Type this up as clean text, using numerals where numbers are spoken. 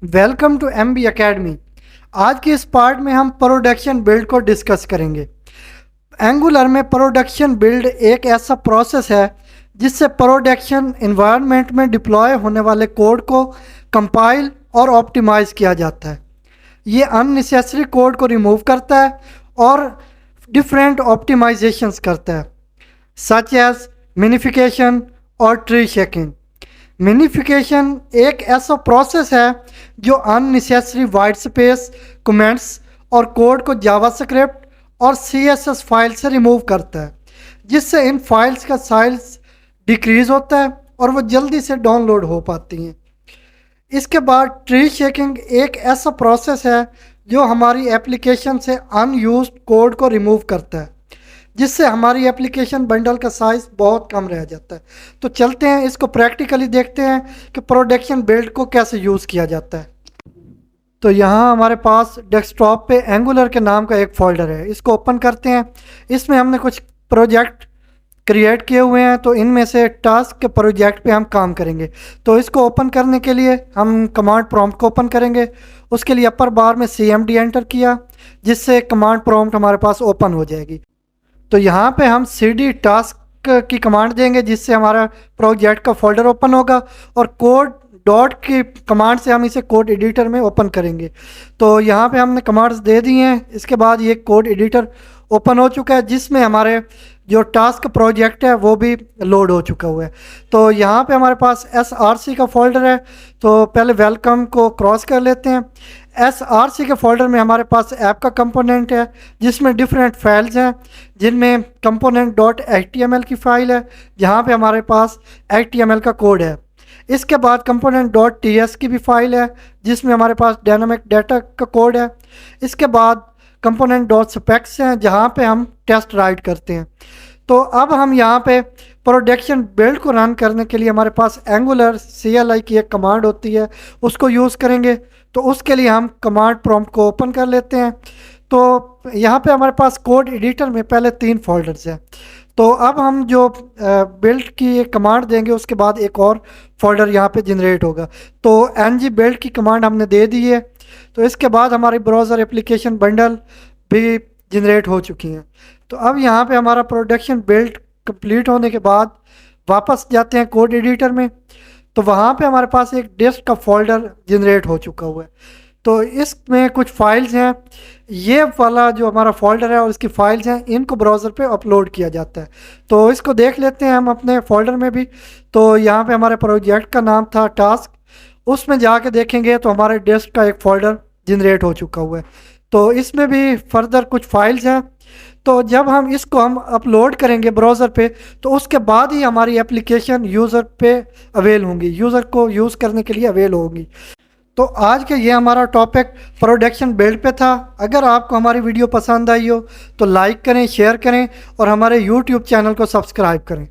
Welcome to MB academy. आज के इस पार्ट में हम प्रोडक्शन बिल्ड को डिस्कस करेंगे। एंगुलर में प्रोडक्शन बिल्ड एक ऐसा प्रोसेस है जिससे प्रोडक्शन इन्वायरमेंट में डिप्लॉय होने वाले कोड को कंपाइल और ऑप्टिमाइज किया जाता है। ये अननेसेसरी कोड को रिमूव करता है और डिफरेंट ऑप्टिमाइजेशंस करता है, सच एज मिनिफिकेशन और ट्री शेकिंग। मिनिफिकेशन एक ऐसा प्रोसेस है जो अननेसेसरी वाइट स्पेस, कमेंट्स और कोड को जावास्क्रिप्ट और CSS फाइल से रिमूव करता है, जिससे इन फाइल्स का साइज डिक्रीज होता है और वो जल्दी से डाउनलोड हो पाती हैं। इसके बाद ट्री शेकिंग एक ऐसा प्रोसेस है जो हमारी एप्लीकेशन से अनयूज्ड कोड को रिमूव करता है, जिससे हमारी एप्लीकेशन बंडल का साइज़ बहुत कम रह जाता है। तो चलते हैं इसको प्रैक्टिकली देखते हैं कि प्रोडक्शन बिल्ड को कैसे यूज़ किया जाता है। तो यहाँ हमारे पास डेस्कटॉप पे एंगुलर के नाम का एक फ़ोल्डर है, इसको ओपन करते हैं। इसमें हमने कुछ प्रोजेक्ट क्रिएट किए हुए हैं, तो इनमें से टास्क के प्रोजेक्ट पे हम काम करेंगे। तो इसको ओपन करने के लिए हम कमांड प्रॉम्प्ट को ओपन करेंगे। उसके लिए अपर बार में CMD एंटर किया, जिससे कमांड प्रॉम्प्ट हमारे पास ओपन हो जाएगी। तो यहाँ पे हम CD टास्क की कमांड देंगे, जिससे हमारा प्रोजेक्ट का फोल्डर ओपन होगा, और कोड डॉट की कमांड से हम इसे कोड एडिटर में ओपन करेंगे। तो यहाँ पे हमने कमांड्स दे दी हैं। इसके बाद ये कोड एडिटर ओपन हो चुका है, जिसमें हमारे जो टास्क प्रोजेक्ट है वो भी लोड हो चुका हुआ है। तो यहाँ पे हमारे पास SRC का फोल्डर है, तो पहले वेलकम को क्रॉस कर लेते हैं। SRC के फोल्डर में हमारे पास ऐप का कंपोनेंट है, जिसमें डिफरेंट फाइल्स हैं, जिनमें कंपोनेंट डॉट HTML की फ़ाइल है, जहाँ पे हमारे पास HTML का कोड है। इसके बाद कंपोनेंट डॉट TS की भी फाइल है, जिसमें हमारे पास डायनामिक डाटा का कोड है। इसके बाद कंपोनेंट डॉट स्पेक्स हैं, जहाँ पे हम टेस्ट राइट करते हैं। तो अब हम यहाँ पे प्रोडक्शन बिल्ड को रन करने के लिए हमारे पास एंगुलर CLI की एक कमांड होती है, उसको यूज़ करेंगे। तो उसके लिए हम कमांड प्रॉम्प्ट को ओपन कर लेते हैं। तो यहाँ पे हमारे पास कोड एडिटर में पहले 3 फोल्डर्स हैं। तो अब हम जो बिल्ड की एक कमांड देंगे, उसके बाद एक और फोल्डर यहाँ पे जनरेट होगा। तो ng बिल्ड की कमांड हमने दे दी है। तो इसके बाद हमारी ब्राउज़र एप्लीकेशन बंडल भी जनरेट हो चुकी हैं। तो अब यहाँ पे हमारा प्रोडक्शन बिल्ड कंप्लीट होने के बाद वापस जाते हैं कोड एडिटर में। तो वहाँ पे हमारे पास एक डिस्क का फोल्डर जनरेट हो चुका हुआ है। तो इसमें कुछ फाइल्स हैं, ये वाला जो हमारा फोल्डर है और इसकी फाइल्स हैं, इनको ब्राउज़र पे अपलोड किया जाता है। तो इसको देख लेते हैं हम अपने फोल्डर में भी। तो यहाँ पे हमारे प्रोजेक्ट का नाम था टास्क, उसमें जाके देखेंगे तो हमारे डिस्क का एक फ़ोल्डर जनरेट हो चुका हुआ है। तो इसमें भी फर्दर कुछ फाइल्स हैं। तो जब हम अपलोड करेंगे ब्राउज़र पे, तो उसके बाद ही हमारी एप्लीकेशन यूज़र पे अवेल होंगी, यूज़र को यूज़ करने के लिए अवेल होगी। तो आज के ये हमारा टॉपिक प्रोडक्शन बिल्ड पे था। अगर आपको हमारी वीडियो पसंद आई हो तो लाइक करें, शेयर करें और हमारे YouTube चैनल को सब्सक्राइब करें।